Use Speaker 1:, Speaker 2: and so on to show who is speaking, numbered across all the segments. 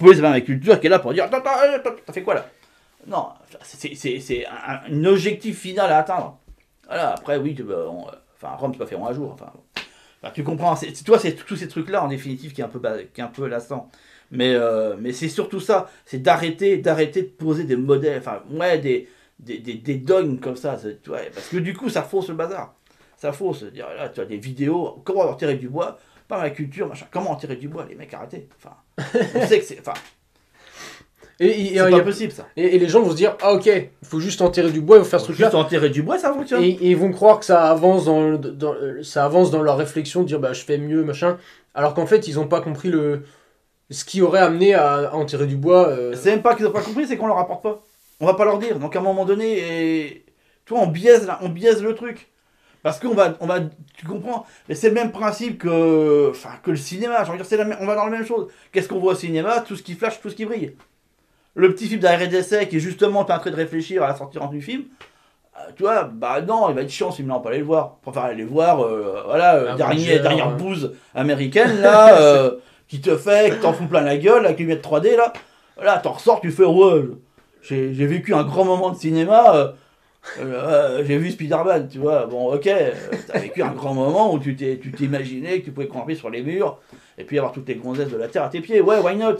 Speaker 1: police de permaculture qui est là pour dire attends, t'as fait quoi là? Non, c'est un objectif final à atteindre. Voilà, après, oui, Rome, c'est pas fait en un jour. Tu comprends, toi, c'est tous ces trucs-là, en définitive, qui est un peu lassant. Mais c'est surtout ça, c'est d'arrêter de poser des modèles, des dogmes comme ça. Parce que du coup, ça fausse le bazar. Ça fausse. Dire, là, tu as des vidéos, comment en tirer du bois, permaculture, machin. Comment en tirer du bois, les mecs, arrêtez. On sait que c'est...
Speaker 2: c'est
Speaker 1: pas possible ça.
Speaker 2: Et les gens vont se dire ah ok, il faut juste enterrer du bois et faire ce truc-là.
Speaker 1: Juste enterrer du bois, ça fonctionne.
Speaker 2: Et ils vont croire que ça avance ça avance dans leur réflexion de dire bah je fais mieux machin, alors qu'en fait ils ont pas compris ce qui aurait amené à enterrer du bois.
Speaker 1: C'est même pas qu'ils ont pas compris, c'est qu'on leur apporte pas. On va pas leur dire. Donc à un moment donné, on biaise le truc. Parce qu'on va, tu comprends. Mais c'est le même principe que le cinéma. J'ai envie de dire, on va dans la même chose. Qu'est-ce qu'on voit au cinéma? Tout ce qui flash, tout ce qui brille. Le petit film d'arrêt d'essai qui est justement en train de réfléchir à la sortie du film, tu vois, bah non, il va être chiant ce film-là, on va pas aller le voir. On préfère aller voir, dernière bouse américaine, là, qui t'en fout plein la gueule, avec les lunettes 3D, là. Là, t'en ressors, tu fais, ouais, j'ai vécu un grand moment de cinéma, j'ai vu Spider-Man, tu vois, bon, ok, t'as vécu un grand moment où tu t'imaginais que tu pouvais grimper sur les murs, et puis avoir toutes les gonzesses de la Terre à tes pieds, ouais, why not?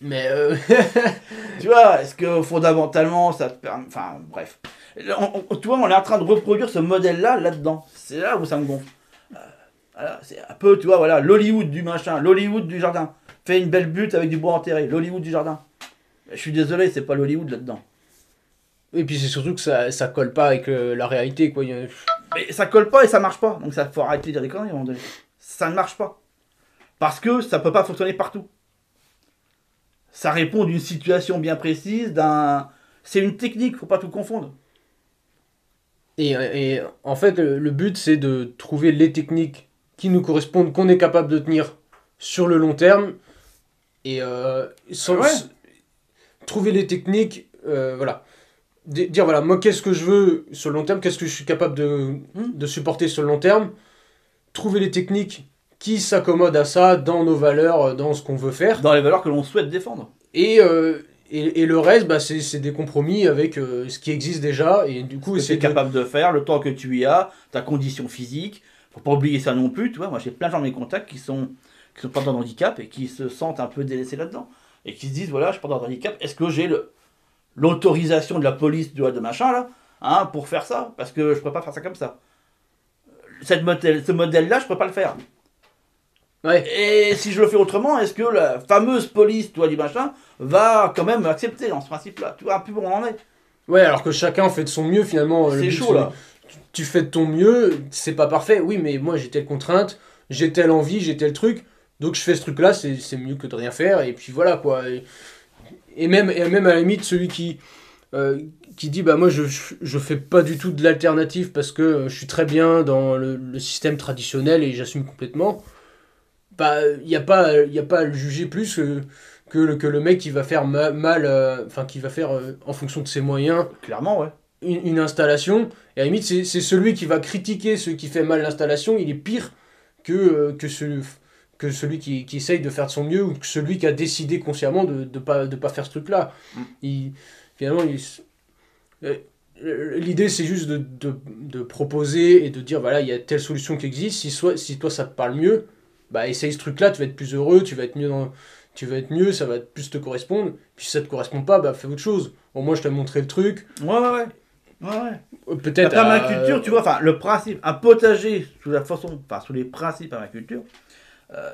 Speaker 2: Mais
Speaker 1: tu vois, est-ce que fondamentalement ça te permet... Enfin, bref. Tu vois, on est en train de reproduire ce modèle-là, là-dedans. C'est là où ça me gonfle. Voilà, c'est un peu, tu vois, voilà, l'Hollywood du machin, l'Hollywood du jardin. Fais une belle butte avec du bois enterré, l'Hollywood du jardin. Je suis désolé, c'est pas l'Hollywood là-dedans.
Speaker 2: Et puis c'est surtout que ça colle pas avec la réalité, quoi.
Speaker 1: Mais ça colle pas et ça marche pas. Donc ça faut arrêter de dire des conneries à un moment donné. Ça ne marche pas. Parce que ça peut pas fonctionner partout. Ça répond d'une situation bien précise, c'est une technique, faut pas tout confondre.
Speaker 2: Et en fait, le but, c'est de trouver les techniques qui nous correspondent, qu'on est capable de tenir sur le long terme. Et trouver les techniques, voilà. Dire, voilà, moi, qu'est-ce que je veux sur le long terme, qu'est-ce que je suis capable de supporter sur le long terme. Trouver les techniques qui s'accommodent à ça, dans nos valeurs, dans ce qu'on veut faire.
Speaker 1: Dans les valeurs que l'on souhaite défendre.
Speaker 2: Et le reste, bah, c'est des compromis avec ce qui existe déjà. Et du coup,
Speaker 1: c'est capable de faire, le temps que tu y as, ta condition physique. Faut pas oublier ça non plus. Tu vois, moi, j'ai plein de gens dans mes contacts qui sont porteurs de handicap et qui se sentent un peu délaissés là-dedans. Et qui se disent, voilà, je suis porteur de handicap, est-ce que j'ai l'autorisation de la police de machin, là, hein, pour faire ça? Parce que je pourrais pas faire ça comme ça. Ce modèle-là, je pourrais pas le faire.
Speaker 2: Ouais.
Speaker 1: Et si je le fais autrement, est-ce que la fameuse police, toi, du machin, va quand même accepter dans ce principe-là? Tu vois un peu où on en est.
Speaker 2: Ouais, alors que chacun fait de son mieux, finalement.
Speaker 1: C'est chaud, là.
Speaker 2: Tu fais de ton mieux, c'est pas parfait. Oui, mais moi, j'ai telle contrainte, j'ai telle envie, j'ai tel truc. Donc, je fais ce truc-là, c'est mieux que de rien faire. Et puis, voilà, quoi. Et même à la limite, celui qui dit, bah, moi, je fais pas du tout de l'alternative parce que je suis très bien dans le système traditionnel et j'assume complètement. Bah, il n'y a pas à le juger plus que le mec qui va faire qui va faire en fonction de ses moyens.
Speaker 1: Clairement, ouais.
Speaker 2: Une installation. Et à la limite, c'est celui qui va critiquer celui qui fait mal l'installation, il est pire que celui qui essaye de faire de son mieux ou que celui qui a décidé consciemment de pas faire ce truc-là. Finalement, l'idée, c'est juste de proposer et de dire, voilà, il y a telle solution qui existe. Si toi, ça te parle mieux, bah essaye ce truc là, tu vas être plus heureux, tu vas être mieux, ça va plus te correspondre. Puis si ça te correspond pas, bah fais autre chose. Au moins je t'ai montré le truc.
Speaker 1: Ouais.
Speaker 2: Peut-être
Speaker 1: la permaculture, tu vois, enfin le principe, un potager sous les principes permaculture,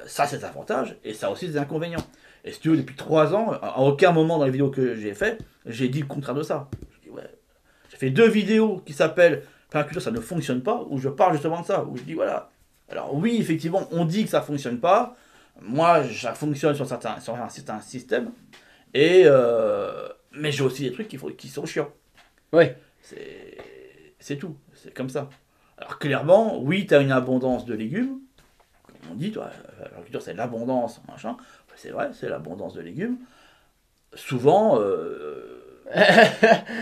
Speaker 1: ça c'est des avantages et ça a aussi des inconvénients. Et si tu veux, depuis 3 ans, à aucun moment dans les vidéos que j'ai fait, j'ai dit le contraire de ça. J'ai fait 2 vidéos qui s'appellent permaculture, ça ne fonctionne pas, où je parle justement de ça, où je dis voilà. Alors oui, effectivement, on dit que ça fonctionne pas. Moi, ça fonctionne sur un certain système. Mais j'ai aussi des trucs qui sont chiants.
Speaker 2: Ouais.
Speaker 1: C'est tout. C'est comme ça. Alors clairement, oui, tu as une abondance de légumes. Comme on dit, toi, l'agriculture, c'est l'abondance, machin. C'est vrai, c'est l'abondance de légumes. Souvent,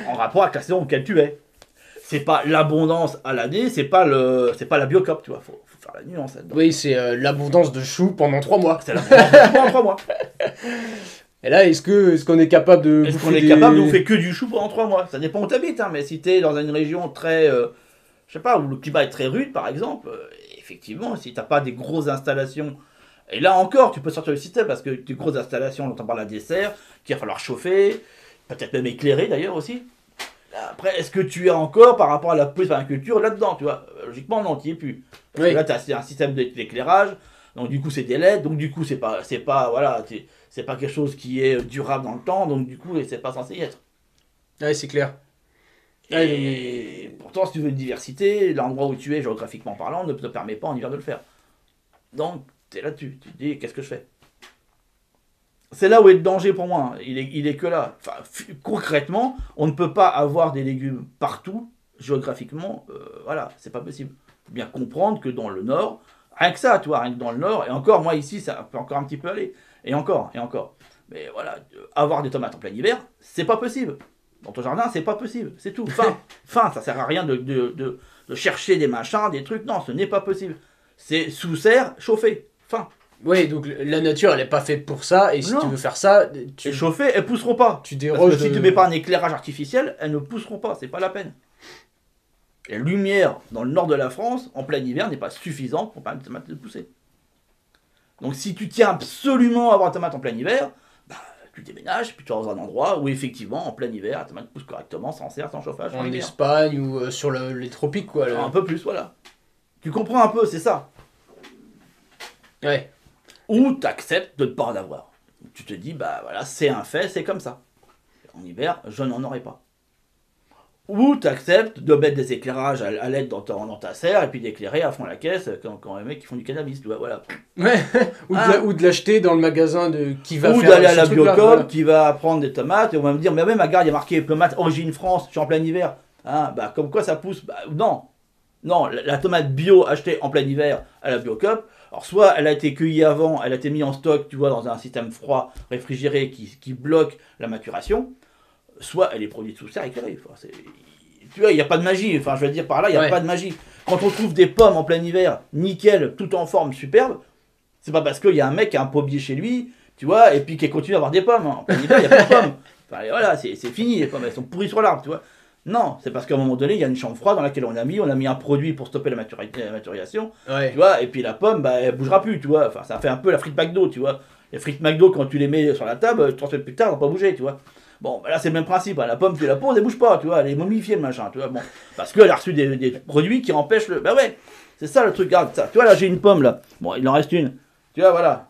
Speaker 1: en rapport avec la saison auquel tu es. c'est pas l'abondance à l'année, c'est pas la biocop, tu vois. Faut faire la nuance là-dedans.
Speaker 2: Oui, c'est l'abondance de choux pendant 3 mois.
Speaker 1: C'est l'abondance de chou en 3 mois.
Speaker 2: Et là, est-ce qu'on est capable de
Speaker 1: Est-ce qu'on
Speaker 2: bouffer
Speaker 1: est capable de bouffer que du chou pendant 3 mois? Ça dépend où t'habites, hein, mais si t'es dans une région très, je sais pas, où le climat est très rude, par exemple, effectivement, si t'as pas des grosses installations, et là encore, tu peux sortir le système, parce que des grosses installations, on parle à dessert, qu'il va falloir chauffer, peut-être même éclairer d'ailleurs aussi. Après, est-ce que tu as encore, par rapport à la permaculture, là-dedans, tu vois? Logiquement, non, tu n'y es plus. Parce
Speaker 2: Oui.
Speaker 1: que là, tu as un système d'éclairage, donc du coup, c'est des LED, donc du coup, voilà, c'est pas quelque chose qui est durable dans le temps, donc du coup, c'est pas censé y être.
Speaker 2: Ouais, c'est clair.
Speaker 1: Et pourtant, si tu veux une diversité, l'endroit où tu es, géographiquement parlant, ne te permet pas en hiver de le faire. Donc, tu es là-dessus, tu te dis, qu'est-ce que je fais? C'est là où est le danger pour moi, hein. Il est que là. Enfin, concrètement, on ne peut pas avoir des légumes partout, géographiquement, voilà, c'est pas possible. Il faut bien comprendre que dans le nord, rien que ça, tu vois, rien que dans le nord, et encore, moi ici, ça peut encore un petit peu aller, et encore, et encore. Mais voilà, avoir des tomates en plein hiver, c'est pas possible. Dans ton jardin, c'est pas possible, c'est tout. Fin, ça sert à rien de chercher des machins, des trucs, non, ce n'est pas possible. C'est sous serre, chauffé, fin.
Speaker 2: Oui, donc la nature, elle est pas faite pour ça, et si
Speaker 1: Non.
Speaker 2: tu veux faire ça,
Speaker 1: Et chauffées, elles pousseront pas.
Speaker 2: tu
Speaker 1: Parce
Speaker 2: déroges
Speaker 1: que si tu mets pas un éclairage artificiel, elles ne pousseront pas, c'est pas la peine. La lumière dans le nord de la France, en plein hiver, n'est pas suffisante pour permettre aux tomates de pousser. Donc si tu tiens absolument à avoir une tomate en plein hiver, bah, tu déménages, puis tu vas dans un endroit où effectivement, en plein hiver, la tomate pousse correctement, sans serre, sans chauffage.
Speaker 2: en
Speaker 1: sans lumière.
Speaker 2: Espagne ou sur les tropiques, quoi.
Speaker 1: Un peu plus, voilà. Tu comprends un peu, c'est ça.
Speaker 2: Ouais.
Speaker 1: Ou tu acceptes de ne pas en avoir. Tu te dis, bah voilà, c'est un fait, c'est comme ça. En hiver, je n'en aurai pas. Ou tu acceptes de mettre des éclairages à LED dans ta serre et puis d'éclairer à fond la caisse quand les mecs qui font du cannabis, tu vois, voilà.
Speaker 2: Ouais. Ou de l'acheter dans le magasin qui va
Speaker 1: Ou
Speaker 2: faire
Speaker 1: d'aller à
Speaker 2: ce
Speaker 1: la
Speaker 2: truc-là,
Speaker 1: Biocop
Speaker 2: voilà.
Speaker 1: qui va prendre des tomates et on va me dire, mais même, regarde, il y a marqué tomate origine France, je suis en plein hiver. Hein, bah, comme quoi ça pousse? Bah, non. Non, la tomate bio achetée en plein hiver à la Biocop, alors soit elle a été cueillie avant, elle a été mise en stock, tu vois, dans un système froid, réfrigéré qui bloque la maturation, soit elle est produite sous serre éclairée. Enfin, tu vois, il n'y a pas de magie. Enfin, je veux dire par là, il n'y a
Speaker 2: Ouais.
Speaker 1: pas de magie. Quand on trouve des pommes en plein hiver, nickel, tout en forme, superbe, c'est pas parce qu'il y a un mec qui a un pommier chez lui, tu vois, et puis qui continue à avoir des pommes. En plein hiver, il n'y a pas de pommes. Enfin, voilà, c'est fini, les pommes, elles sont pourries sur l'arbre, tu vois. Non, c'est parce qu'à un moment donné, il y a une chambre froide dans laquelle on a mis un produit pour stopper la maturation,
Speaker 2: Ouais.
Speaker 1: tu vois, et puis la pomme, bah, elle bougera plus, tu vois. Enfin, ça fait un peu la frite McDo, tu vois. Les frites McDo, quand tu les mets sur la table, 3 semaines plus tard, elles vont pas bouger, tu vois. Bon, bah là, c'est le même principe, hein. La pomme, tu la poses, elle bouge pas, tu vois, elle est momifiée, le machin, tu vois. Bon, parce qu'elle a reçu des produits qui empêchent le. Bah ouais, c'est ça le truc, regarde ça. Tu vois, là, j'ai une pomme, là. Bon, il en reste une. Tu vois, voilà.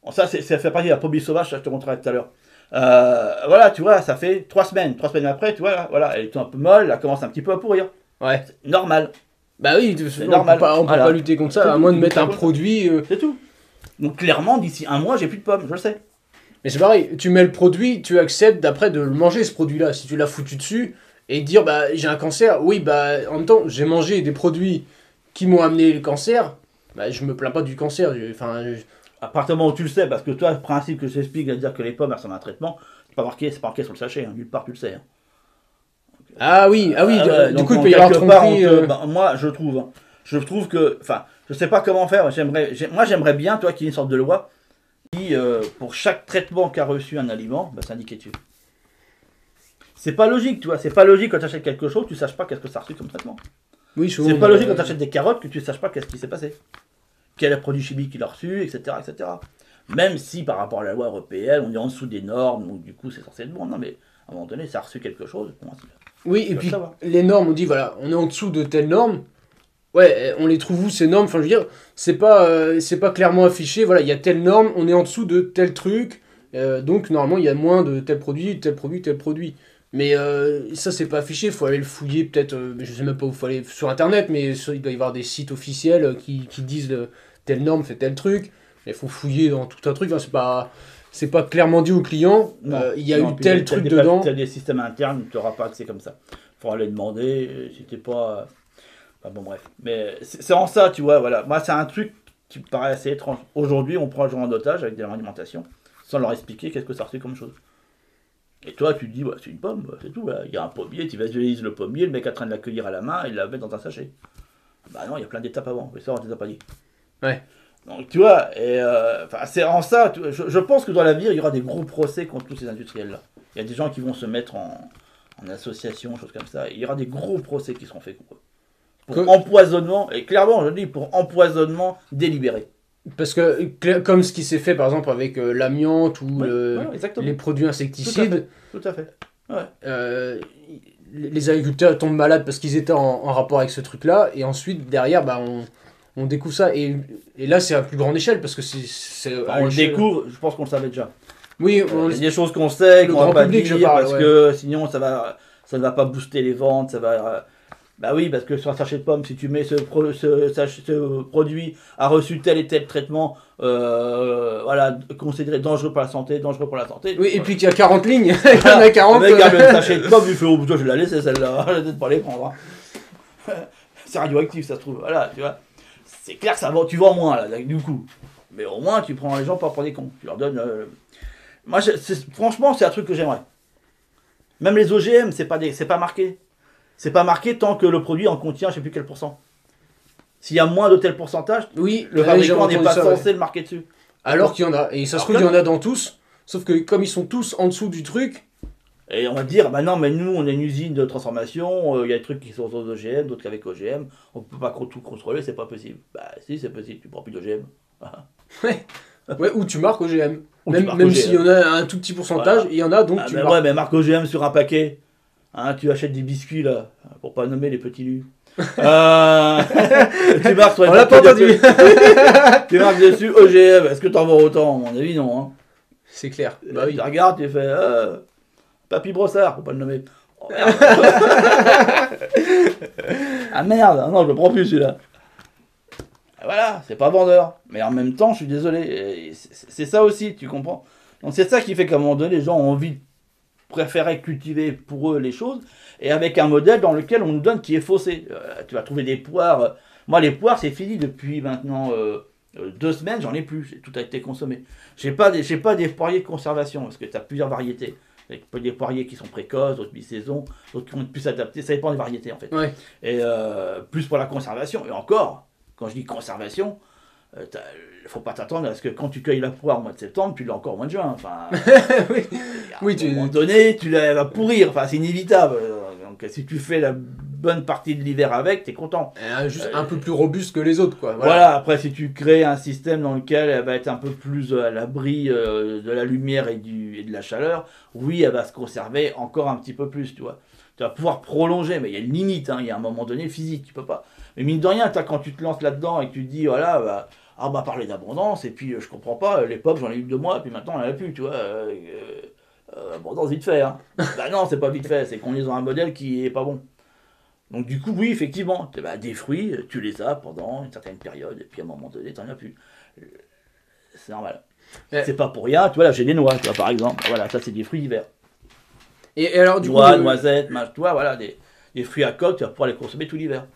Speaker 1: Bon, ça fait partie de la pomme sauvage, ça, je te montrerai tout à l'heure. Voilà, tu vois, ça fait 3 semaines. 3 semaines après, tu vois, là, voilà, elle est un peu molle, elle commence un petit peu à pourrir.
Speaker 2: Ouais.
Speaker 1: C'est normal,
Speaker 2: Bah oui,
Speaker 1: c'est
Speaker 2: on
Speaker 1: normal.
Speaker 2: peut pas
Speaker 1: Voilà.
Speaker 2: lutter contre ça,
Speaker 1: C'est
Speaker 2: à
Speaker 1: tout,
Speaker 2: moins de
Speaker 1: tu
Speaker 2: mettre
Speaker 1: luttes
Speaker 2: un
Speaker 1: pas contre
Speaker 2: produit.
Speaker 1: c'est tout. Donc, clairement, d'ici un mois, j'ai plus de pommes, je le sais.
Speaker 2: Mais c'est pareil, tu mets le produit, tu acceptes d'après de le manger ce produit-là. Si tu l'as foutu dessus et dire bah j'ai un cancer, oui bah en même temps j'ai mangé des produits qui m'ont amené le cancer, bah je me plains pas du cancer.
Speaker 1: À partir du moment où tu le sais, parce que toi, le principe que j'explique à dire que les pommes, elles sont un traitement, c'est pas marqué sur le sachet, hein, nulle part tu le sais. Hein.
Speaker 2: Ah oui,
Speaker 1: Ouais,
Speaker 2: du
Speaker 1: donc,
Speaker 2: coup il
Speaker 1: en
Speaker 2: peut y avoir
Speaker 1: quelque part,
Speaker 2: tromperie.
Speaker 1: moi, je trouve que, enfin, je sais pas comment faire, j'aimerais bien, toi, qu'il y ait une sorte de loi qui, pour chaque traitement qu'a reçu un aliment, bah, s'indiquer dessus. C'est pas logique, tu vois, c'est pas logique quand tu achètes quelque chose, tu saches pas qu'est-ce que ça a reçu comme traitement.
Speaker 2: Oui, souvent,
Speaker 1: C'est pas logique quand tu achètes des carottes que tu saches pas qu'est-ce qui s'est passé. Quel est le produit chimique qu'il a reçu, etc., etc. Même si par rapport à la loi européenne, on est en dessous des normes, donc du coup c'est censé être bon. Non mais à un moment donné, ça a reçu quelque chose. Pour moi,
Speaker 2: Oui, et
Speaker 1: veux
Speaker 2: puis
Speaker 1: savoir.
Speaker 2: les normes, on dit voilà, on est en dessous de telles normes. Ouais, on les trouve où ces normes? Enfin, je veux dire, c'est pas clairement affiché. Voilà, il y a telle norme, on est en dessous de tel truc. Donc, normalement, il y a moins de tel produit, tel produit, tel produit. Mais ça, c'est pas affiché. Il faut aller le fouiller, peut-être. Je sais même pas où il faut aller sur internet, mais il doit y avoir des sites officiels qui disent telle norme fait tel truc. Il faut fouiller dans tout un truc. Enfin, c'est pas clairement dit au client. Il y a eu tel truc dedans.
Speaker 1: Tu as des systèmes internes, tu n'auras pas accès comme ça. Il faudra aller demander. Si t'es pas. Enfin, bon, bref. Mais c'est en ça, tu vois. Voilà. Moi, c'est un truc qui me paraît assez étrange. Aujourd'hui, on prend les gens en otage avec des alimentations sans leur expliquer qu'est-ce que ça reçu comme chose. Et toi, tu te dis, bah, c'est une pomme, bah, c'est tout. Voilà. Il y a un pommier, tu visualises le pommier, le mec est en train de l'accueillir à la main et il la met dans un sachet. Bah non, il y a plein d'étapes avant, mais ça, on ne t'a pas dit.
Speaker 2: Ouais.
Speaker 1: Donc, tu vois, et c'est en ça, je pense que dans l'avenir, il y aura des gros procès contre tous ces industriels-là. Il y a des gens qui vont se mettre en association, choses comme ça. Il y aura des gros procès qui seront faits contre eux. Pour empoisonnement, et clairement, je dis, pour empoisonnement délibéré.
Speaker 2: Parce que, comme ce qui s'est fait par exemple avec l'amiante ou
Speaker 1: exactement.
Speaker 2: les produits insecticides,
Speaker 1: Tout à fait. Ouais.
Speaker 2: Les agriculteurs tombent malades parce qu'ils étaient en rapport avec ce truc-là, et ensuite, derrière, bah, on découvre ça. Et là, c'est à plus grande échelle, parce que c'est
Speaker 1: on le découvre, je pense qu'on le savait déjà.
Speaker 2: Oui,
Speaker 1: il y a des choses qu'on sait, qu'on va pas dire,
Speaker 2: parle,
Speaker 1: parce que sinon ça ne va pas booster les ventes, ça va... Bah oui, parce que sur un sachet de pommes, si tu mets ce produit a reçu tel et tel traitement, voilà, considéré dangereux pour la santé,
Speaker 2: Oui, et puis qu'il y a 40 lignes, il y en a 40.
Speaker 1: Le mec a le sachet de pommes, il fait, oh putain, je vais la laisser celle-là, je vais peut-être pas les prendre. Hein. C'est radioactif, ça se trouve, voilà, tu vois. C'est clair que ça va, tu vends moins, là, du coup. Mais au moins, tu prends les gens pas pour des cons. Tu leur donnes... Moi, franchement, c'est un truc que j'aimerais. Même les OGM, c'est pas marqué. C'est pas marqué tant que le produit en contient je sais plus quel pourcent. S'il y a moins de tel pourcentage,
Speaker 2: oui,
Speaker 1: le fabricant n'est pas censé le marquer dessus.
Speaker 2: Alors qu'il y en a. Et ça se trouve, il y en a dans tous. Sauf que comme ils sont tous en dessous du truc...
Speaker 1: Et on va dire, bah non, mais nous, on est une usine de transformation, il y a des trucs qui sont aux OGM, d'autres qu'avec OGM, on peut pas tout contrôler, c'est pas possible. Bah si, c'est possible, tu prends plus d'OGM.
Speaker 2: Ouais, ou tu marques OGM. Même s'il y en a un tout petit pourcentage, voilà. Il y en a, donc tu marques.
Speaker 1: Ouais, mais marque OGM sur un paquet. Hein, tu achètes des biscuits, là, pour pas nommer les petits lus. Tu marques sur les
Speaker 2: on l'a pas entendu.
Speaker 1: Tu marques dessus OGM, est-ce que t'en vends autant? À mon avis, non. Hein.
Speaker 2: C'est clair. Bah oui.
Speaker 1: Tu regardes, tu fais Papy Brossard, faut pas le nommer. Oh, merde. Ah merde, non, je le prends plus celui-là. Voilà, c'est pas vendeur. Mais en même temps, je suis désolé. C'est ça aussi, tu comprends? Donc c'est ça qui fait qu'à un moment donné, les gens ont envie de préférer cultiver pour eux les choses, et avec un modèle dans lequel on nous donne qui est faussé. Tu vas trouver des poires. Moi, les poires, c'est fini depuis maintenant 2 semaines, j'en ai plus. Tout a été consommé. J'ai pas des poiriers de conservation, parce que tu as plusieurs variétés. Des poiriers qui sont précoces, d'autres mi-saison, d'autres qui vont être plus adaptés. Ça dépend des variétés, en fait.
Speaker 2: Ouais.
Speaker 1: Et plus pour la conservation. Et encore, quand je dis conservation, faut pas t'attendre à ce que quand tu cueilles la poire au mois de septembre, tu l'as encore au mois de juin. Enfin,
Speaker 2: oui,
Speaker 1: à un moment donné, tu la vas pourrir. Enfin, c'est inévitable. Donc, si tu fais la bonne partie de l'hiver avec, t'es content.
Speaker 2: Juste un peu plus robuste que les autres, quoi.
Speaker 1: Voilà. Après, si tu crées un système dans lequel elle va être un peu plus à l'abri de la lumière et de la chaleur, oui, elle va se conserver encore un petit peu plus, tu vois. Tu vas pouvoir prolonger, mais il y a une limite. Hein, il y a un moment donné physique, tu peux pas. Mais mine de rien, quand tu te lances là-dedans et que tu te dis, voilà, bah, on va parler d'abondance, et puis je comprends pas, l'époque j'en ai eu 2 mois, et puis maintenant on en a plus, tu vois. Abondance vite fait, hein. Bah non, c'est pas vite fait, c'est qu'on est dans un modèle qui est pas bon. Donc du coup, oui, effectivement, des fruits, tu les as pendant une certaine période, et puis à un moment donné, t'en as plus. C'est normal. Ouais. C'est pas pour rien, tu vois, là j'ai des noix, tu vois, par exemple. Voilà, ça c'est des fruits d'hiver.
Speaker 2: Et alors du
Speaker 1: noix,
Speaker 2: coup...
Speaker 1: noisettes, tu vois, voilà, des fruits à coque, tu vas pouvoir les consommer tout l'hiver.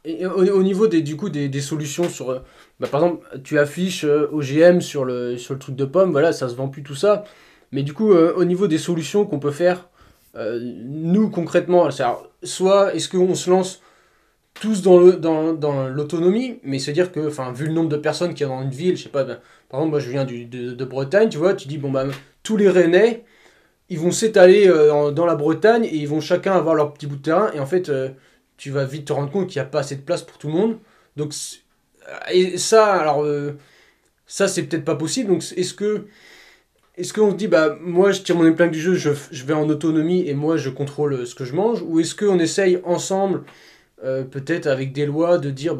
Speaker 2: Et au niveau des solutions sur... par exemple, tu affiches OGM sur le truc de pomme, voilà, ça se vend plus tout ça. Mais du coup, au niveau des solutions qu'on peut faire, nous concrètement, soit est-ce qu'on se lance tous dans l'autonomie, mais se dire que, vu le nombre de personnes qu'il y a dans une ville, je sais pas, par exemple, moi je viens de Bretagne, tu vois, tu dis, tous les Rennais, ils vont s'étaler dans la Bretagne et ils vont chacun avoir leur petit bout de terrain, et en fait... tu vas vite te rendre compte qu'il n'y a pas assez de place pour tout le monde. Donc, et ça, alors, ça, c'est peut-être pas possible. Donc, est-ce qu'on se dit, moi, je tire mon épingle du jeu, je vais en autonomie et moi, je contrôle ce que je mange? Ou est-ce qu'on essaye ensemble, peut-être avec des lois, de dire,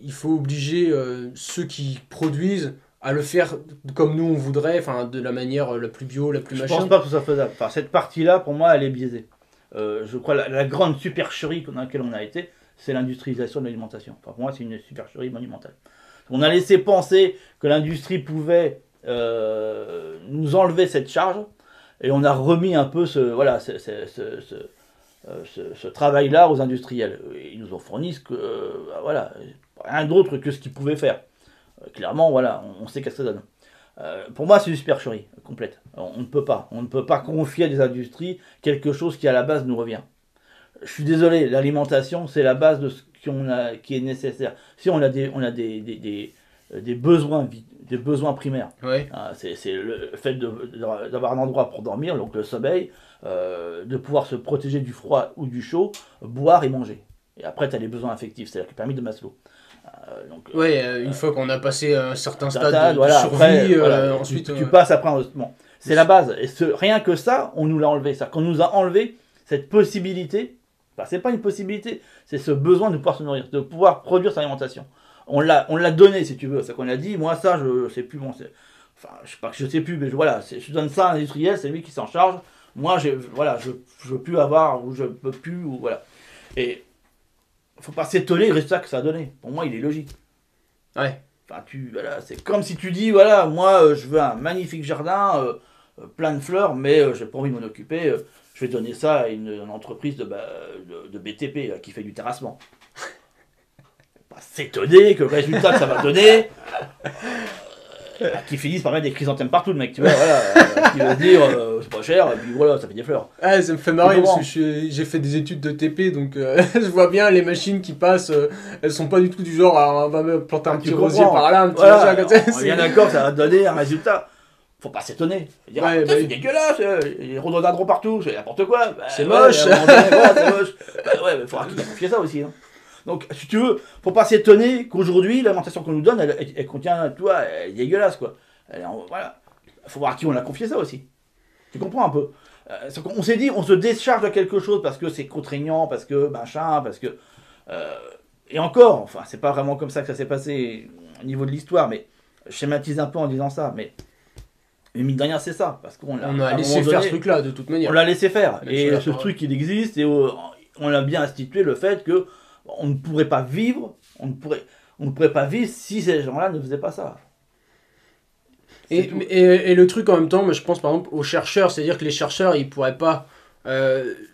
Speaker 2: il faut obliger ceux qui produisent à le faire comme nous, on voudrait, de la manière la plus bio, la plus machin?
Speaker 1: Je pense pas que ce soit faisable. Enfin, cette partie-là, pour moi, elle est biaisée. Je crois la grande supercherie dans laquelle on a été, c'est l'industrialisation de l'alimentation. Enfin, pour moi, c'est une supercherie monumentale. On a laissé penser que l'industrie pouvait nous enlever cette charge, et on a remis un peu ce travail-là aux industriels. Ils nous ont fourni rien d'autre que ce qu'ils pouvaient faire. Clairement, voilà, on sait qu'est-ce que ça donne. Pour moi, c'est une supercherie complète. On ne peut pas. On ne peut pas confier à des industries quelque chose qui, à la base, nous revient. Je suis désolé, l'alimentation, c'est la base de ce qui est nécessaire. Si on a des besoins primaires.
Speaker 2: Ouais.
Speaker 1: C'est le fait d'avoir un endroit pour dormir, donc le sommeil, de pouvoir se protéger du froid ou du chaud, boire et manger. Et après, tu as les besoins affectifs, c'est la pyramide de Maslow.
Speaker 2: Une fois qu'on a passé un certain stade de
Speaker 1: voilà,
Speaker 2: survie,
Speaker 1: après, voilà,
Speaker 2: ensuite...
Speaker 1: tu passes après en bon. C'est la base. Et rien que ça, on nous l'a enlevé. Ça, qu'on nous a enlevé cette possibilité, c'est pas une possibilité, c'est ce besoin de pouvoir se nourrir, de pouvoir produire sa alimentation. On l'a donné, si tu veux. C'est qu'on a dit, moi, ça, je sais plus. Bon, enfin, je sais pas que je sais plus, mais voilà, je donne ça à un industriel, c'est lui qui s'en charge. Moi, voilà, je veux plus avoir, ou je peux plus, ou voilà. Et faut pas s'étonner du résultat que ça a donné. Pour moi, il est logique.
Speaker 2: Ouais.
Speaker 1: Enfin, voilà, c'est comme si tu dis, voilà, moi, je veux un magnifique jardin, plein de fleurs, mais j'ai pas envie de m'en occuper. Je vais donner ça à une entreprise de BTP qui fait du terrassement. Faut pas s'étonner que le résultat que ça va donner, qui finissent par mettre des chrysanthèmes partout, le mec, tu vois, voilà, qui va se dire, c'est pas cher, et puis voilà, ça fait des fleurs.
Speaker 2: Ah, ça me fait marrer parce que j'ai fait des études de TP, donc je vois bien les machines qui passent, elles sont pas du tout du genre on va me planter un petit rosier par là, un petit
Speaker 1: voilà,
Speaker 2: machin comme ça.
Speaker 1: On est bien d'accord, ça va donner un résultat. Faut pas s'étonner. Dire,
Speaker 2: Ouais,
Speaker 1: c'est dégueulasse, il y a des rhododendrons partout, c'est n'importe quoi.
Speaker 2: C'est moche.
Speaker 1: Voilà, c'est moche. Ouais, mais faudra qu'il confier ça aussi. Hein. Donc, si tu veux, faut pas s'étonner qu'aujourd'hui, l'alimentation qu'on nous donne, elle contient, tu vois, elle est dégueulasse, quoi. Voilà. Faut voir à qui on a confié ça aussi. Tu comprends un peu. On s'est dit, on se décharge de quelque chose parce que c'est contraignant, parce que machin, parce que... et encore, enfin, c'est pas vraiment comme ça que ça s'est passé au niveau de l'histoire, mais je schématise un peu en disant ça, mais mine de rien, c'est ça. Parce qu'on
Speaker 2: a laissé faire ce truc-là, de toute manière.
Speaker 1: On l'a laissé faire. Et ce truc, il existe, et on a bien institué le fait que on ne pourrait pas vivre, on ne pourrait pas vivre si ces gens-là ne faisaient pas ça.
Speaker 2: Et le truc en même temps, moi, je pense par exemple aux chercheurs, c'est-à-dire que les chercheurs, ils pourraient pas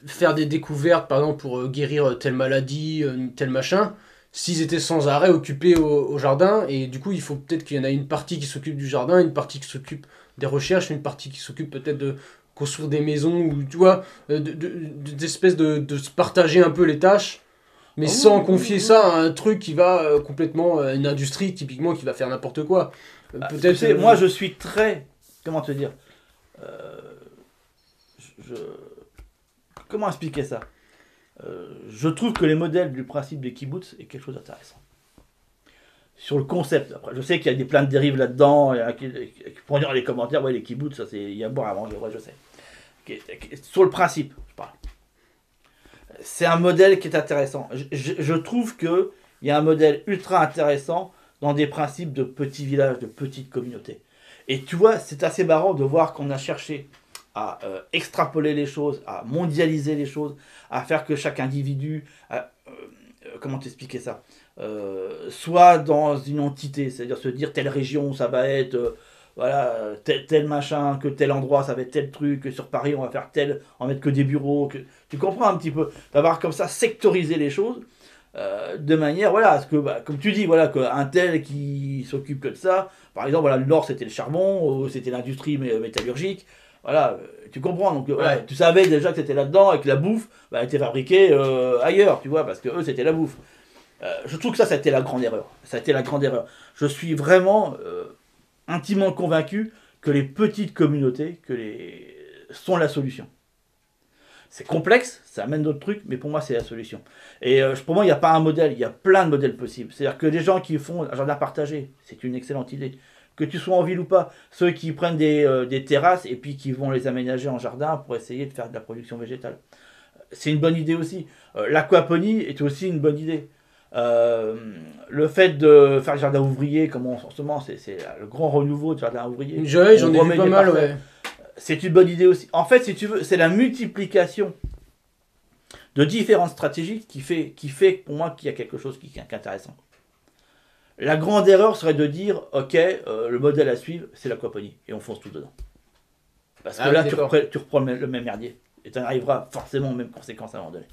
Speaker 2: faire des découvertes, par exemple pour guérir telle maladie, tel machin, s'ils étaient sans arrêt occupés au jardin. Et du coup, il faut peut-être qu'il y en a une partie qui s'occupe du jardin, une partie qui s'occupe des recherches, une partie qui s'occupe peut-être de construire des maisons, ou tu vois, d'espèces de se partager un peu les tâches. Mais sans confier ça à un truc qui va complètement... une industrie, typiquement, qui va faire n'importe quoi.
Speaker 1: Peut-être. Tu sais, moi, je suis très... Comment te dire Comment expliquer ça je trouve que les modèles du principe des kibbutz est quelque chose d'intéressant. Sur le concept. Après, je sais qu'il y a plein de dérives là-dedans, qui pourront dire dans les commentaires, ouais, les kibbutz, ça, il y a à boire à manger, ouais, je sais. Sur le principe, je parle. C'est un modèle qui est intéressant. Je trouve qu'il y a un modèle ultra intéressant dans des principes de petits villages, de petites communautés. Et tu vois, c'est assez marrant de voir qu'on a cherché à extrapoler les choses, à mondialiser les choses, à faire que chaque individu, comment t'expliquer ça, soit dans une entité, c'est-à-dire se dire telle région, ça va être... voilà, tel machin, que tel endroit, ça va être tel truc, que sur Paris, on va faire tel, on va mettre que des bureaux, tu comprends un petit peu, d'avoir comme ça sectorisé les choses, de manière, voilà, à ce que, comme tu dis, voilà, qu'un tel qui s'occupe que de ça, par exemple, voilà, le nord c'était le charbon, c'était l'industrie métallurgique, voilà, tu comprends, donc voilà, tu savais déjà que c'était là-dedans, et que la bouffe était fabriquée ailleurs, tu vois, parce que eux c'était la bouffe. Je trouve que ça a été la grande erreur, Je suis vraiment... intimement convaincu que les petites communautés sont la solution. C'est complexe, ça amène d'autres trucs, mais pour moi c'est la solution. Et pour moi il n'y a pas un modèle, il y a plein de modèles possibles. C'est-à-dire que les gens qui font un jardin partagé, c'est une excellente idée. Que tu sois en ville ou pas, ceux qui prennent des terrasses et puis qui vont les aménager en jardin pour essayer de faire de la production végétale. C'est une bonne idée aussi. L'aquaponie est aussi une bonne idée. Le fait de faire le jardin ouvrier, comme en ce moment, c'est le grand renouveau du jardin ouvrier.
Speaker 2: J'en ai vu pas mal, ouais.
Speaker 1: C'est une bonne idée aussi. En fait, si tu veux, c'est la multiplication de différentes stratégies qui fait pour moi qu'il y a quelque chose qui est intéressant. La grande erreur serait de dire, ok, le modèle à suivre, c'est l'aquaponie, et on fonce tout dedans. Parce que là, tu reprends le même merdier, et tu arriveras forcément aux mêmes conséquences à un moment donné.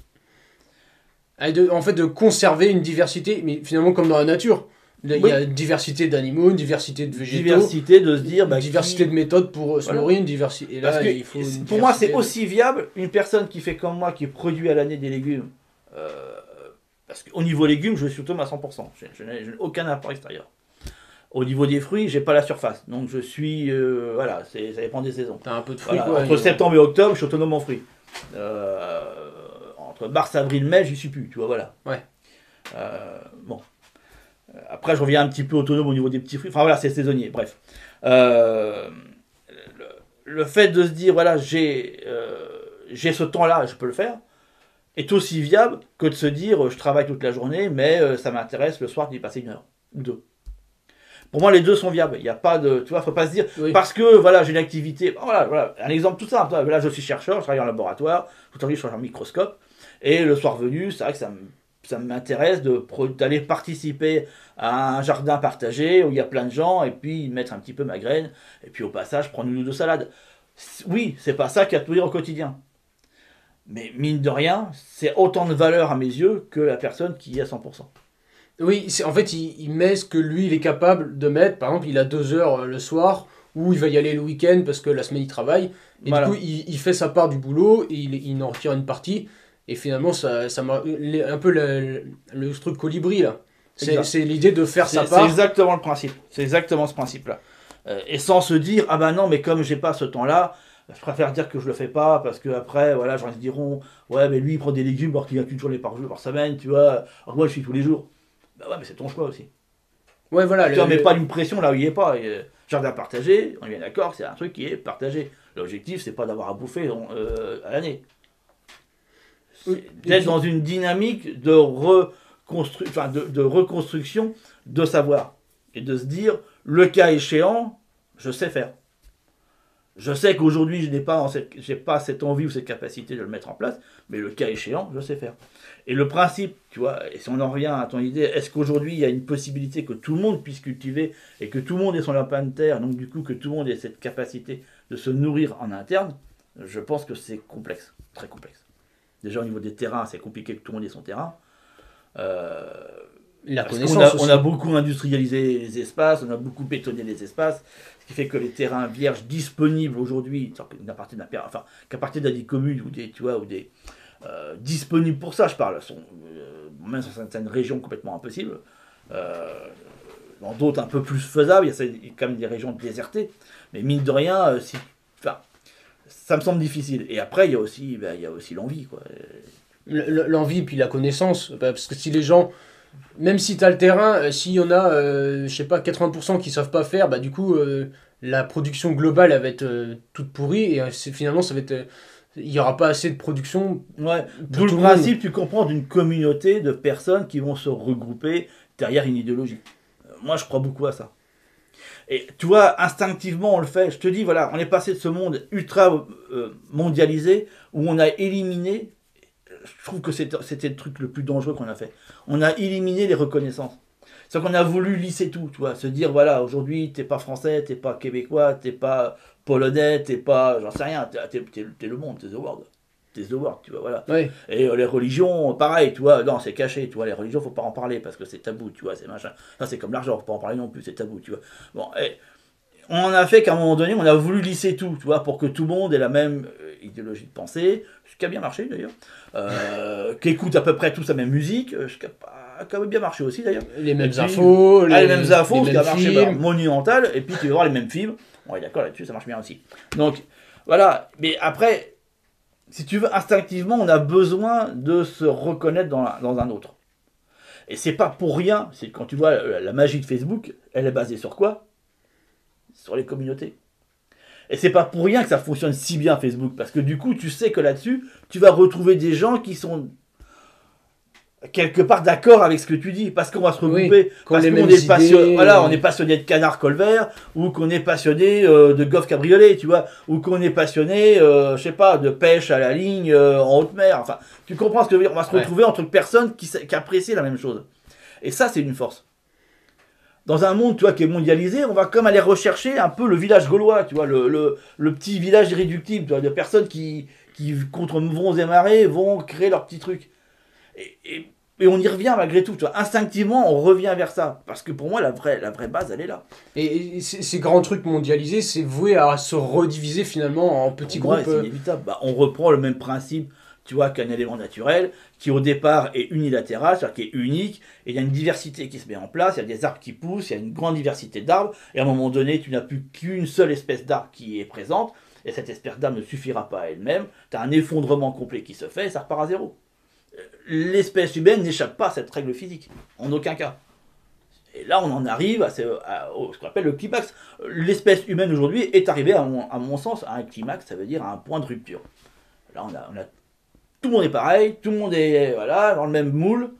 Speaker 2: En fait, de conserver une diversité, mais finalement comme dans la nature. Il y a une diversité d'animaux, une diversité de végétaux.
Speaker 1: Diversité de se dire...
Speaker 2: une diversité de méthodes pour se nourrir, une diversité... Et là,
Speaker 1: parce que
Speaker 2: il faut
Speaker 1: pour moi, c'est aussi viable une personne qui fait comme moi, qui produit à l'année des légumes. Parce qu'au niveau légumes, je suis autonome à 100%. Je n'ai aucun apport extérieur. Au niveau des fruits, j'ai pas la surface. Donc je suis... voilà, ça dépend des saisons.
Speaker 2: T'as un peu de fruits,
Speaker 1: Voilà,
Speaker 2: quoi.
Speaker 1: entre septembre et octobre, je suis autonome en fruits. Entre mars, avril, mai, j'y suis plus, tu vois, voilà.
Speaker 2: Ouais.
Speaker 1: Bon. Après, je reviens un petit peu autonome au niveau des petits fruits. Enfin voilà, c'est saisonnier, bref. Le fait de se dire, voilà, j'ai ce temps-là, je peux le faire, est aussi viable que de se dire, je travaille toute la journée, mais ça m'intéresse le soir d'y passer 1 heure ou 2. Pour moi, les deux sont viables. Il n'y a pas de, tu vois, faut pas se dire parce que voilà, j'ai une activité. Voilà, un exemple tout simple. Là, je suis chercheur, je travaille en laboratoire, je travaille sur un microscope, et le soir venu, c'est vrai que ça m'intéresse d'aller participer à un jardin partagé où il y a plein de gens, et puis mettre un petit peu ma graine, et puis au passage prendre 1 ou 2 salades. Oui, c'est pas ça qu'il y a à tout dire au quotidien. Mais mine de rien, c'est autant de valeur à mes yeux que la personne qui est à 100%.
Speaker 2: Oui, en fait, il met ce que lui, il est capable de mettre. Par exemple, il a 2 heures le soir, où il va y aller le week-end parce que la semaine, il travaille. Et voilà. Du coup, il fait sa part du boulot, et il en retire une partie. Et finalement, ça un peu le truc colibri, là. C'est l'idée de faire sa part.
Speaker 1: C'est exactement le principe. C'est exactement ce principe-là. Et sans se dire, ah ben non, mais comme j'ai pas ce temps-là, je préfère dire que je le fais pas, parce que après, voilà, gens se diront, ouais, mais lui, il prend des légumes alors qu'il vient qu'une journée par jour, par semaine, tu vois. Alors moi, je suis tous les jours. Bah ouais, mais c'est ton choix aussi.
Speaker 2: Ouais, voilà.
Speaker 1: Tu ne mets pas une pression là où il n'y est pas. Jardin partagé, on est bien d'accord, c'est un truc qui est partagé. L'objectif, c'est pas d'avoir à bouffer à l'année. D'être dans une dynamique de reconstruction de savoir. Et de se dire, le cas échéant, je sais faire. Je sais qu'aujourd'hui, je n'ai pas cette envie ou cette capacité de le mettre en place, mais le cas échéant, je sais faire. Et le principe, tu vois, et si on en revient à ton idée, est-ce qu'aujourd'hui, il y a une possibilité que tout le monde puisse cultiver et que tout le monde ait son lapin de terre, donc du coup que tout le monde ait cette capacité de se nourrir en interne? Je pense que c'est complexe, très complexe. Déjà au niveau des terrains, c'est compliqué que tout le monde ait son terrain.
Speaker 2: La
Speaker 1: parce
Speaker 2: connaissance
Speaker 1: on a beaucoup industrialisé les espaces, on a beaucoup bétonné les espaces, ce qui fait que les terrains vierges disponibles aujourd'hui, qu'à partir d'un commune ou des, tu vois, ou des disponibles pour ça, je parle, sont même dans certaines régions complètement impossibles. Dans d'autres un peu plus faisables, il y a quand même des régions désertées, mais mine de rien, ça me semble difficile. Et après, il y a aussi l'envie, quoi.
Speaker 2: L'envie, puis la connaissance, parce que si les gens, même si tu as le terrain, s'il y en a, je sais pas, 80% qui savent pas faire, bah du coup, la production globale, elle va être toute pourrie, et finalement, ça va être... il n'y aura pas assez de production.
Speaker 1: Ouais. D'où le principe, tu comprends, d'une communauté de personnes qui vont se regrouper derrière une idéologie. Moi, je crois beaucoup à ça. Et tu vois, instinctivement, on le fait. Je te dis, voilà, on est passé de ce monde ultra mondialisé où on a éliminé, je trouve que c'était le truc le plus dangereux qu'on a fait. On a éliminé les reconnaissances. C'est qu'on a voulu lisser tout, tu vois, se dire, voilà, aujourd'hui, t'es pas français, t'es pas québécois, t'es pas polonais, t'es pas, j'en sais rien, t'es le monde, t'es the world. T'es the world, tu vois, voilà.
Speaker 2: Ouais.
Speaker 1: Et les religions, pareil, tu vois, non, c'est caché, tu vois, les religions, faut pas en parler parce que c'est tabou, tu vois, c'est machin. Ça, c'est comme l'argent, faut pas en parler non plus, c'est tabou, tu vois. Bon, et on en a fait qu'à un moment donné, on a voulu lisser tout, tu vois, pour que tout le monde ait la même idéologie de pensée, ce qui a bien marché d'ailleurs, qu'écoute à peu près tous la même musique, ce qui a quand même bien marché aussi d'ailleurs.
Speaker 2: Les mêmes infos,
Speaker 1: les mêmes infos, ce qui a marché
Speaker 2: films.
Speaker 1: monumental, et puis tu vas voir les mêmes films. On est d'accord là-dessus, ça marche bien aussi. Donc, voilà, mais après, si tu veux, instinctivement, on a besoin de se reconnaître dans un autre. Et c'est pas pour rien, c'est quand tu vois la magie de Facebook, elle est basée sur quoi? Sur les communautés. Et c'est pas pour rien que ça fonctionne si bien Facebook, parce que du coup, tu sais que là-dessus, tu vas retrouver des gens qui sont quelque part d'accord avec ce que tu dis, parce qu'on va se regrouper, parce qu'on est passionné, voilà, on est passionné de canard colvert, ou qu'on est passionné de golf cabriolet, tu vois, ou qu'on est passionné, je sais pas, de pêche à la ligne en haute mer. Enfin, tu comprends ce que je veux dire? On va se retrouver entre personnes qui apprécient la même chose. Et ça, c'est une force. Dans un monde, tu vois, qui est mondialisé, on va comme aller rechercher un peu le village gaulois, tu vois, le petit village irréductible, tu vois, de personnes qui contre vents et marées, vont créer leur petit truc. Et Et on y revient malgré tout, tu vois. Instinctivement, on revient vers ça. Parce que pour moi, la vraie base, elle est là.
Speaker 2: Et ces grands trucs mondialisés, c'est voué à se rediviser finalement en petits
Speaker 1: Pour moi,
Speaker 2: groupes.
Speaker 1: c'est inévitable. Bah, on reprend le même principe, tu vois, qu'un élément naturel, qui au départ est unilatéral, c'est-à-dire qui est unique, et il y a une diversité qui se met en place, il y a des arbres qui poussent, il y a une grande diversité d'arbres, et à un moment donné, tu n'as plus qu'une seule espèce d'arbre qui est présente, et cette espèce d'arbre ne suffira pas à elle-même, tu as un effondrement complet qui se fait, et ça repart à zéro. L'espèce humaine n'échappe pas à cette règle physique, en aucun cas. Et là, on en arrive à ce qu'on appelle le climax. L'espèce humaine aujourd'hui est arrivée, à mon sens, à un climax, ça veut dire à un point de rupture. Là, tout le monde est pareil, tout le monde est voilà, dans le même moule.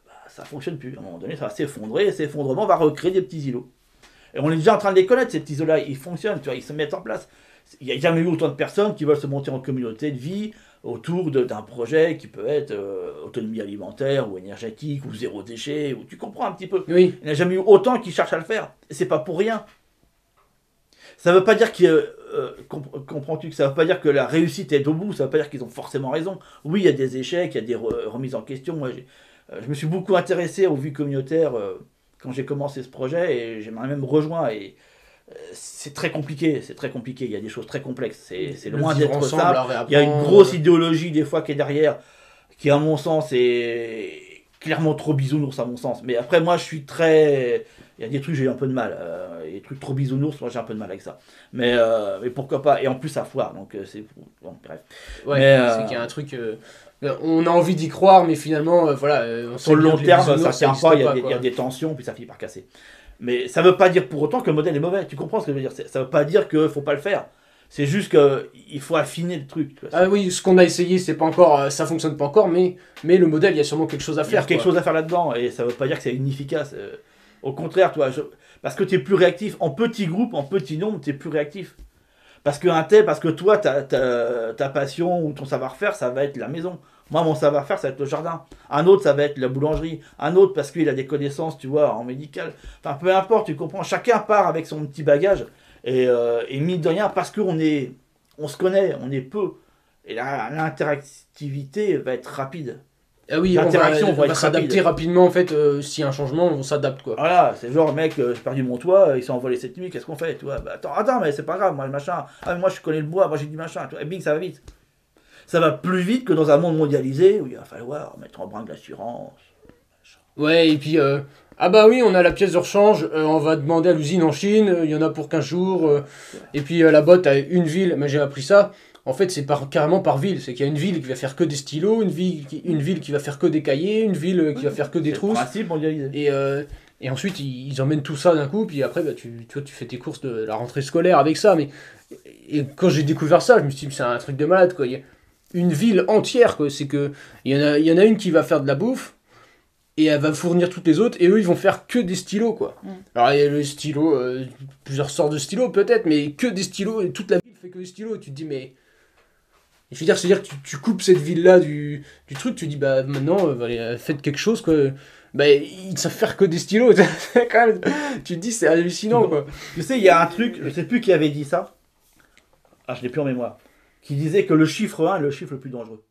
Speaker 1: Bah, ça ne fonctionne plus. À un moment donné, ça va s'effondrer, et cet effondrement va recréer des petits îlots. Et on est déjà en train de les connaître, ces petits îlots-là. Ils fonctionnent, tu vois, ils se mettent en place. Il n'y a jamais eu autant de personnes qui veulent se monter en communauté de vie autour d'un projet qui peut être autonomie alimentaire ou énergétique ou zéro déchet, ou tu comprends un petit peu.
Speaker 2: Oui.
Speaker 1: Il n'y a jamais eu autant qui cherchent à le faire. Et c'est pas pour rien. Ça veut pas dire que comprends-tu que ça veut pas dire que la réussite est au bout, ça veut pas dire qu'ils ont forcément raison. Oui, il y a des échecs, il y a des remises en question. Moi, je me suis beaucoup intéressé aux vues communautaires quand j'ai commencé ce projet et j'ai même rejoint et c'est très compliqué, il y a des choses très complexes, c'est loin d'être simple. Il y a une grosse idéologie des fois qui est derrière, qui à mon sens est clairement trop bisounours à mon sens. Mais après moi je suis très... Il y a des trucs j'ai eu un peu de mal, des trucs trop bisounours, moi j'ai un peu de mal avec ça. Mais pourquoi pas, et en plus ça foire, donc c'est... Bon, bref.
Speaker 2: Ouais,
Speaker 1: mais,
Speaker 2: c'est qu'il y a un truc... on a envie d'y croire, mais finalement, voilà...
Speaker 1: sur le long terme, ça tient pas, il y a des tensions, puis ça finit par casser. Mais ça veut pas dire pour autant que le modèle est mauvais. Tu comprends ce que je veux dire? Ça veut pas dire qu'il faut pas le faire. C'est juste qu'il faut affiner le truc. Tu vois.
Speaker 2: Ah oui, ce qu'on a essayé, c'est pas encore, ça fonctionne pas encore, mais le modèle, il y a sûrement quelque chose à faire.
Speaker 1: Il y a quelque chose à faire là-dedans, et ça veut pas dire que c'est inefficace. Au contraire, toi, parce que tu es plus réactif. En petit groupe, en petit nombre, tu es plus réactif. Parce que toi, ta passion ou ton savoir-faire, ça va être la maison. Moi, mon savoir-faire, ça va être le jardin. Un autre, ça va être la boulangerie. Un autre, parce qu'il a des connaissances, tu vois, en médical. Enfin, peu importe, tu comprends. Chacun part avec son petit bagage. Et mine de rien, parce qu'on se connaît, on est peu. Et l'interactivité va être rapide.
Speaker 2: Ah oui, on va s'adapter rapidement, en fait. S'il y a un changement, on s'adapte, quoi.
Speaker 1: Voilà, c'est genre, mec, j'ai perdu mon toit, ils sont envolés cette nuit, qu'est-ce qu'on fait, tu vois? Bah, attends, mais c'est pas grave, moi, le machin. Ah, mais moi, je connais le bois, moi, j'ai du machin, tu vois. Et bing, ça va vite. Ça va plus vite que dans un monde mondialisé où il va falloir mettre en branle l'assurance.
Speaker 2: Ouais, et puis, ah bah oui, on a la pièce de rechange, on va demander à l'usine en Chine, il y en a pour 15 jours, et puis la boîte a une ville, mais j'ai appris ça, en fait c'est carrément par ville, c'est qu'il y a une ville qui va faire que des stylos, une ville qui va faire que des cahiers, une ville qui va faire que des trousses.
Speaker 1: C'est le principe mondialisé.
Speaker 2: Et ensuite ils emmènent tout ça d'un coup, puis après bah, tu fais tes courses de la rentrée scolaire avec ça, et quand j'ai découvert ça, je me suis dit c'est un truc de malade, quoi. Il y a une ville entière, quoi. C'est que il y en a une qui va faire de la bouffe, et elle va fournir toutes les autres, et eux ils vont faire que des stylos, quoi. Alors il y a le stylo, plusieurs sortes de stylos peut-être, mais que des stylos, et toute la ville fait que des stylos. Tu te dis, mais. Je veux dire, c'est-à-dire que tu coupes cette ville-là du truc, tu dis, bah maintenant, faites quelque chose, quoi. Bah ils savent faire que des stylos, quand même. Tu te dis, c'est hallucinant, quoi.
Speaker 1: Tu sais, il y a un truc, je sais plus qui avait dit ça, je l'ai plus en mémoire, qui disait que le chiffre 1 est le chiffre le plus dangereux.